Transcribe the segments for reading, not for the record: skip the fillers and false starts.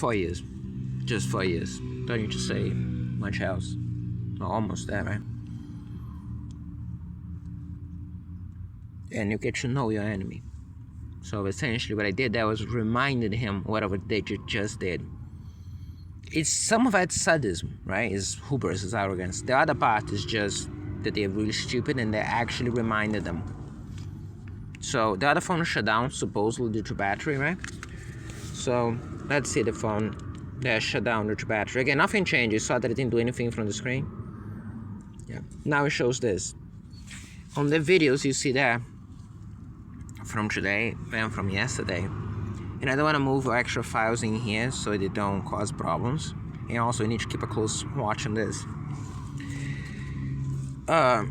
4 years. Just 4 years. Don't need to say much else. Almost there, right? And you get to know your enemy. So essentially what I did there was reminded him whatever they just did. It's some of that sadism, right? Is hubris, is arrogance. The other part is just that they're really stupid and they actually reminded them. So the other phone shut down, supposedly due to battery, right? So let's see the phone that shut down due to battery. Again, nothing changed. You saw that it didn't do anything from the screen. Yeah. Now it shows this. On the videos you see there from today and from yesterday. And I don't want to move extra files in here so they don't cause problems. And also you need to keep a close watch on this. I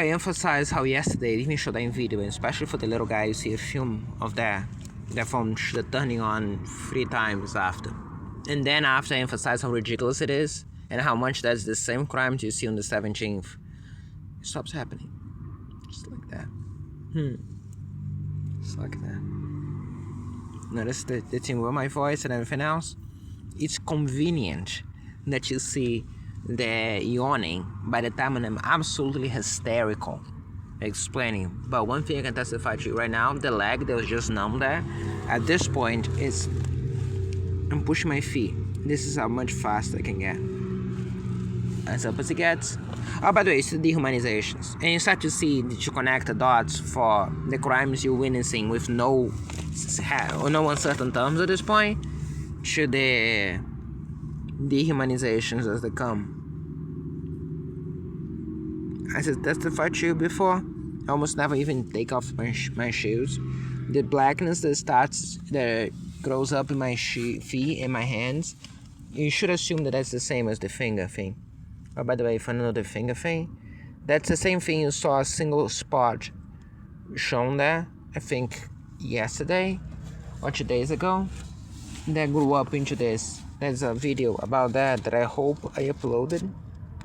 emphasize how yesterday, even showed that in video, and especially for the little guy, you see a film of that phone turning on 3 times after. And then after I emphasize how ridiculous it is and how much that's the same crime you see on the 17th. It stops happening. Just like that. Just like that. Notice the thing with my voice and everything else. It's convenient that you see the yawning by the time I'm absolutely hysterical explaining. But one thing I can testify to you right now, the leg that was just numb there, at this point I'm pushing my feet. This is how much faster I can get. As up as it gets. Oh, by the way, it's the dehumanizations. And you start to see that you connect the dots for the crimes you're witnessing with no uncertain terms at this point to the dehumanizations as they come. As I testified to you before, I almost never even take off my shoes. The blackness that grows up in my feet and my hands, you should assume that that's the same as the finger thing. Oh, by the way, if I know the finger thing, that's the same thing you saw a single spot shown there, I think yesterday or 2 days ago, that grew up into this. There's a video about that I hope I uploaded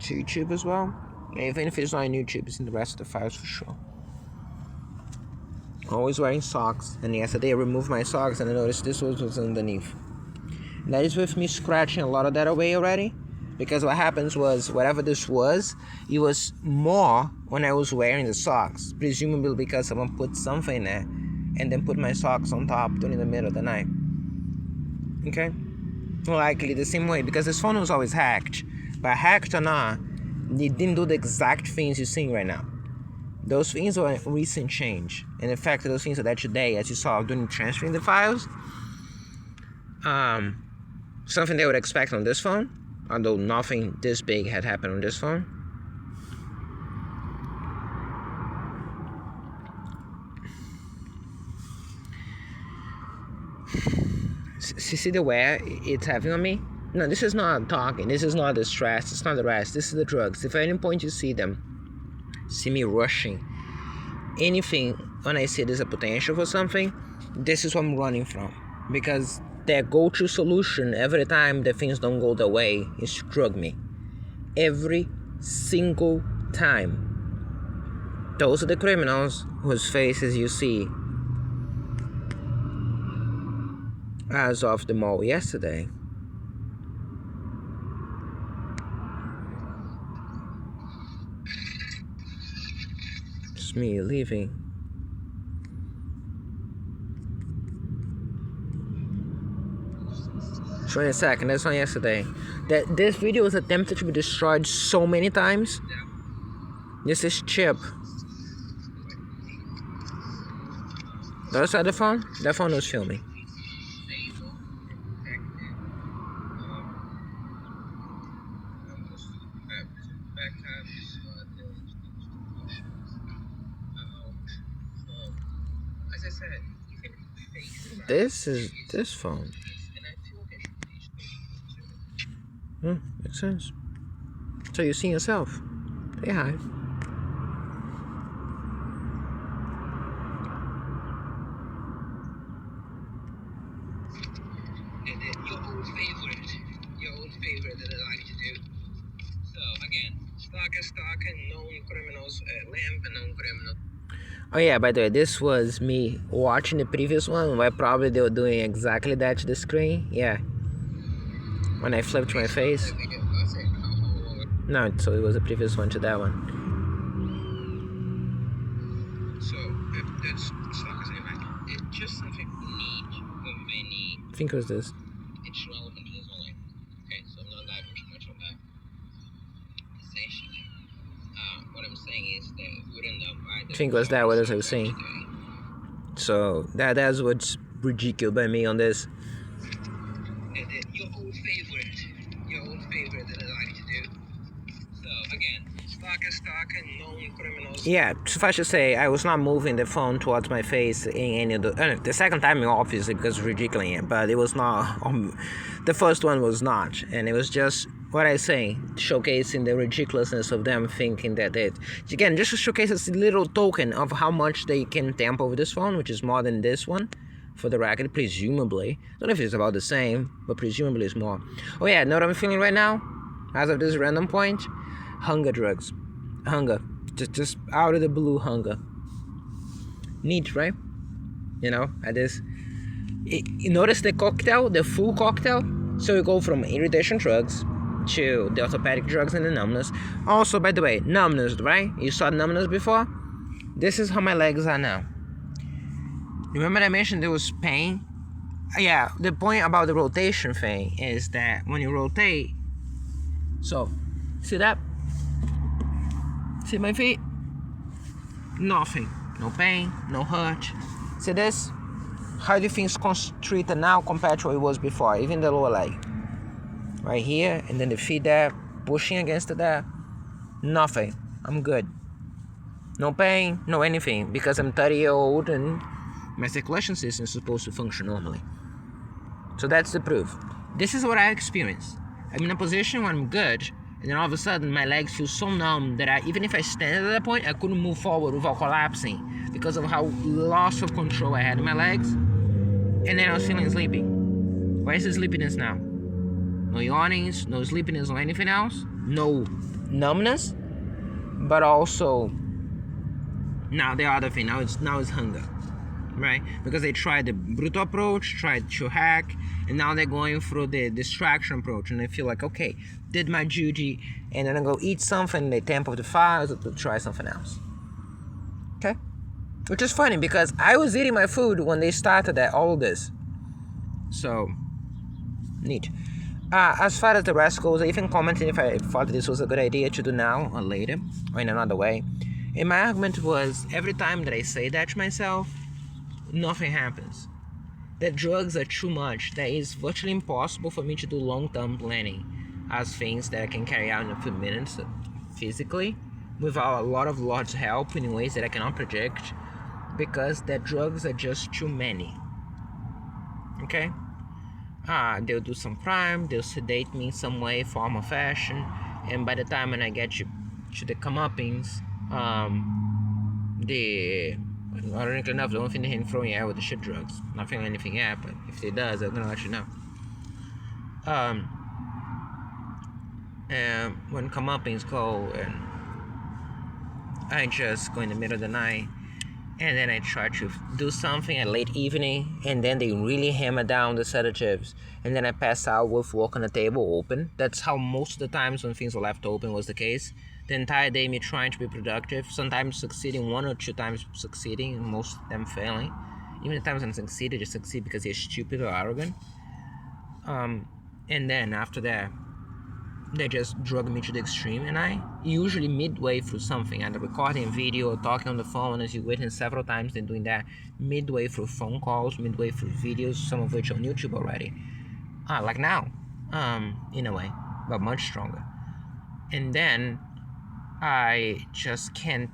to YouTube as well. Even if it's not on YouTube, it's in the rest of the files for sure. Always wearing socks, and yesterday I removed my socks and I noticed this was underneath. And that is with me scratching a lot of that away already. Because what happens was, whatever this was, it was more when I was wearing the socks. Presumably because someone put something there and then put my socks on top during the middle of the night. Okay? Likely the same way, because this phone was always hacked. But hacked or not, it didn't do the exact things you're seeing right now. Those things were a recent change. And in fact, those things are there today, as you saw during transferring the files. Something they would expect on this phone. Although nothing this big had happened on this phone. See the wear it's having on me? No, this is not talking. This is not the stress. It's not the rest. This is the drugs. If at any point you see me rushing anything when I see there's a potential for something, this is what I'm running from. Because their go-to solution every time the things don't go their way is to drug me. Every single time. Those are the criminals whose faces you see as of the mall yesterday. It's me leaving. Show in a second, that's not yesterday. This video was attempted to be destroyed so many times. This is Chip. That's the phone? That phone was filming. This is this phone. Makes sense. So you see yourself. Say hi. Your old favorite that I like to do. So again, stalker, known criminals, lamp, known criminal. Oh yeah, by the way, this was me watching the previous one where probably they were doing exactly that to the screen. Yeah. When I flipped my face. No, so it was the previous one to that one. So that's stuck as anyway. It's just something neat or very. I think it was this. It's relevant to this only. Okay, so I'm not diving too much on that. Essentially, what I'm saying is that we wouldn't know why. I think it was that what I was saying. So that's what's ridiculous by me on this. Your old favorite that I like to do. So again, stock and known criminals. Yeah, suffice to say, I was not moving the phone towards my face in any of the second time, obviously, because it's ridiculous, but it was not. The first one was not, and it was just what I say, showcasing the ridiculousness of them thinking that it. Again, just to showcase a little token of how much they can tamper with this phone, which is more than this one. For the record, presumably. Don't know if it's about the same, but presumably it's more. Oh yeah, know what I'm feeling right now? As of this random point? Hunger drugs. Hunger. Just out of the blue hunger. Neat, right? You know, at this. You notice the cocktail, the full cocktail? So you go from irritation drugs to the orthopedic drugs and the numbness. Also, by the way, numbness, right? You saw numbness before? This is how my legs are now. Remember I mentioned there was pain? Yeah, the point about the rotation thing is that when you rotate, so, see that? See my feet? Nothing. No pain, no hurt. See this? How do you think it's constricted now compared to what it was before? Even the lower leg. Right here, and then the feet there, pushing against it there. Nothing. I'm good. No pain, no anything, because I'm 30-year-old and my circulation system is supposed to function normally. So that's the proof. This is what I experienced. I'm in a position where I'm good, and then all of a sudden my legs feel so numb that even if I stand at that point, I couldn't move forward without collapsing because of how loss of control I had in my legs. And then I was feeling sleepy. Where is the sleepiness now? No yawnings, no sleepiness or anything else. No numbness, but also now the other thing. Now it's hunger. Right? Because they tried the brutal approach, tried to hack, and now they're going through the distraction approach, and they feel like, okay, did my duty, and then I go eat something, they tamper the files to try something else. Okay? Which is funny because I was eating my food when they started all this. So, neat. As far as the rest goes, I even commented if I thought this was a good idea to do now or later, or in another way. And my argument was, every time that I say that to myself, nothing happens. That drugs are too much. That it's virtually impossible for me to do long-term planning as things that I can carry out in a few minutes physically without a lot of Lord's help in ways that I cannot predict, because the drugs are just too many. Okay? They'll do some crime, they'll sedate me in some way, form or fashion, and by the time when I get to the comeuppance, ironically enough, the only thing they can throw in air with the shit drugs. Not feeling anything yet, but if it does, I'm gonna let you know. And when comeuppance go, and I just go in the middle of the night, and then I try to do something at late evening, and then they really hammer down the sedatives, and then I pass out with work on the table open. That's how most of the times when things were left open was the case. The entire day me trying to be productive, sometimes succeeding, 1 or 2 times succeeding, most of them failing. Even the times I succeed, I just succeed because they're stupid or arrogant. And then after that, they just drug me to the extreme, and I usually midway through something, either recording a video or talking on the phone, as you witnessed several times, then doing that midway through phone calls, midway through videos, some of which on YouTube already. Like now, in a way, but much stronger. And then I just can't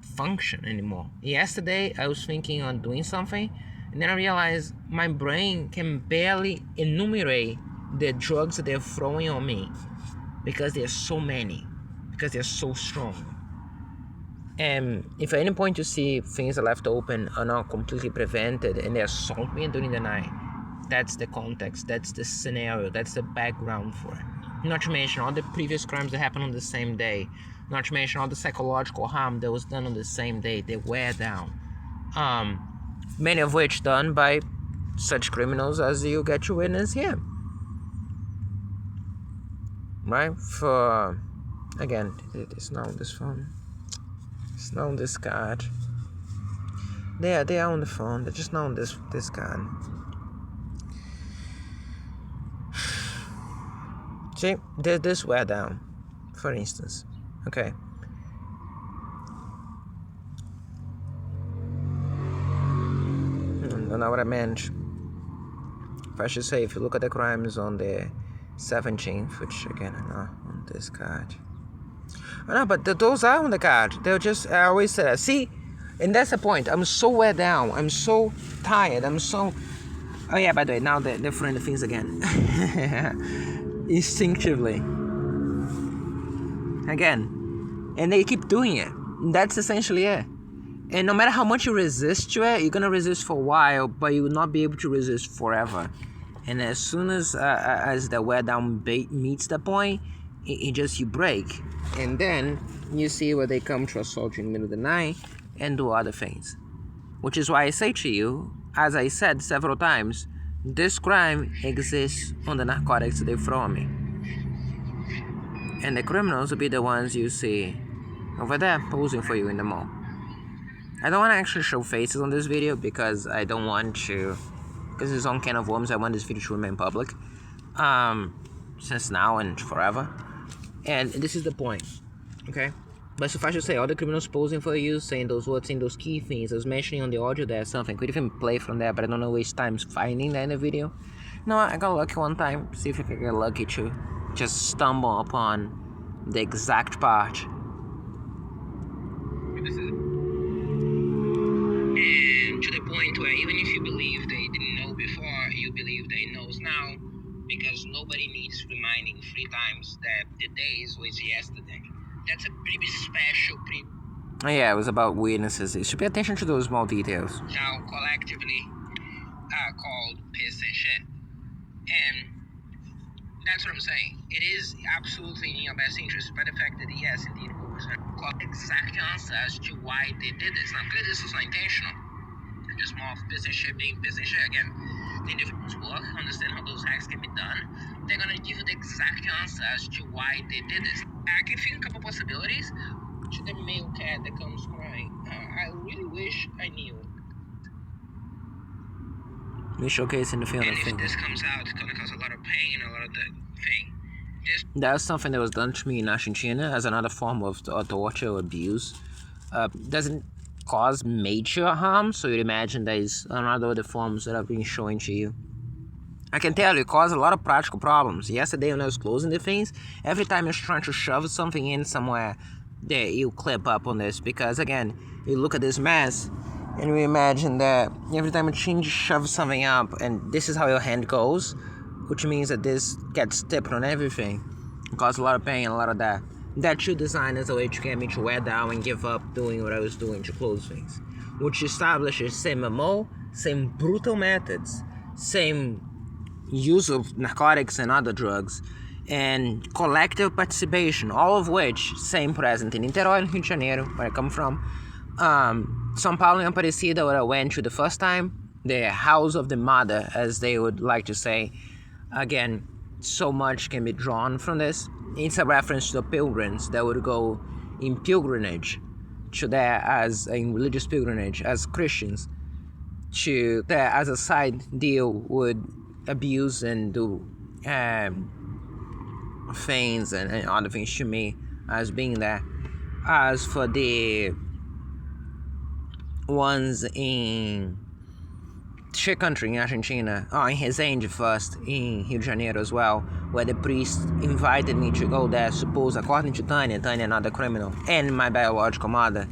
function anymore. Yesterday, I was thinking on doing something, and then I realized my brain can barely enumerate the drugs that they're throwing on me because there's so many, because they're so strong. And if at any point you see things are left open are not completely prevented and they assault me during the night, that's the context, that's the scenario, that's the background for it. Not to mention all the previous crimes that happened on the same day. Not to mention all the psychological harm that was done on the same day. They wear down. Many of which done by such criminals as you get to witness here. Right? For, again, it's not on this phone. It's not on this card. They are on the phone. They're just not on this card. See, there's this wear down, for instance. Okay. That's not what I meant. If I should say, if you look at the crimes on the 17th, which again are not on this card. Oh, no, but those are on the card. They'll just, I always say that. See, and that's the point. I'm so wear down. I'm so tired. I'm so. Oh yeah, by the way, now they're throwing the things again. Instinctively. Again. And they keep doing it. That's essentially it. And no matter how much you resist to it, you're gonna resist for a while, but you will not be able to resist forever. And as soon as the wear down meets the point, it just you break. And then you see where they come to assault you in the middle of the night and do other things. Which is why I say to you, as I said several times, this crime exists on the narcotics they throw on me. And the criminals will be the ones you see over there posing for you in the mall. I don't want to actually show faces on this video because I don't want to, because it's on can of worms. I want this video to remain public since now and forever. And this is the point, okay? But suffice to say, all the criminals posing for you, saying those words, saying those key things. I was mentioning on the audio there something. Could even play from there, but I don't know waste time finding that in the video. No, I got lucky one time. See if I can get lucky to just stumble upon the exact part. This is, and to the point where even if you believe they didn't know before, you believe they knows now, because nobody needs reminding 3 times that the days was yesterday. That's a pretty special, Yeah, it was about witnesses. You should pay attention to those small details. now collectively called piss and shit. And that's what I'm saying. It is absolutely in your best interest, by the fact that yes, indeed, Hoopers got exact answer as to why they did this. Now, clearly this was not intentional. Just more of piss and shit being piss and shit again. The individuals work, understand how those hacks can be done. They're gonna give you the exact answer as to why they did this. I can think a couple possibilities. To the male cat that comes crying, I really wish I knew. We showcasing the film. And if this comes out, it's gonna cause a lot of pain, a lot of the thing. That's something that was done to me in Argentina as another form of torture or abuse. Doesn't cause major harm, so you'd imagine there is another of the forms that I've been showing to you. I can tell you, it caused a lot of practical problems. Yesterday when I was closing the things, every time you're trying to shove something in somewhere, there you clip up on this, because again, you look at this mess, and we imagine that every time you shove something up, and this is how your hand goes, which means that this gets tipped on everything. It caused a lot of pain, a lot of that. That you designed as a way to get me to wear down and give up doing what I was doing to close things. Which establishes same MO, same brutal methods, same use of narcotics and other drugs, and collective participation, all of which same present in Niterói and Rio de Janeiro, where I come from. São Paulo and Aparecida, where I went to the first time, the house of the mother, as they would like to say. Again, so much can be drawn from this. It's a reference to the pilgrims that would go in pilgrimage to there as in religious pilgrimage as Christians, to there as a side deal would abuse and do things and other things to me as being there. As for the ones in Che country in Argentina, in Resende first, in Rio de Janeiro as well, where the priest invited me to go there, suppose according to Tanya, another criminal, and my biological mother.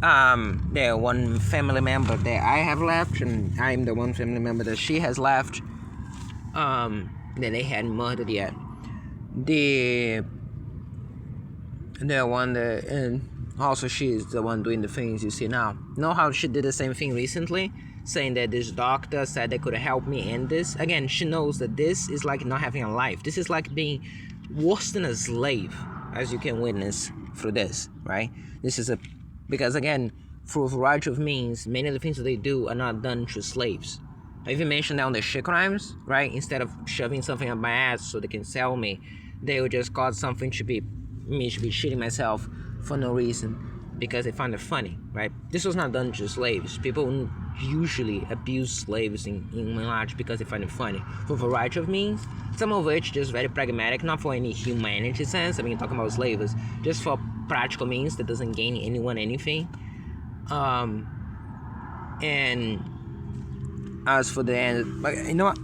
There one family member that I have left, and I'm the one family member that she has left, that they hadn't murdered yet. The one that, and also she's the one doing the things you see now. Know how she did the same thing recently? Saying that this doctor said they could help me end this. Again, she knows that this is like not having a life. This is like being worse than a slave, as you can witness through this, right? This is because again, through a variety of means, many of the things that they do are not done through slaves. I even mentioned that on the shit crimes, right? Instead of shoving something up my ass so they can sell me, they would just cause something to be me to be shitting myself for no reason because they find it funny, right? This was not done to slaves. People usually abuse slaves in large because they find it funny for a variety of means. Some of which just very pragmatic, not for any humanity sense. I mean, talking about slaves, just for practical means that doesn't gain anyone anything. And as for the end, but you know what?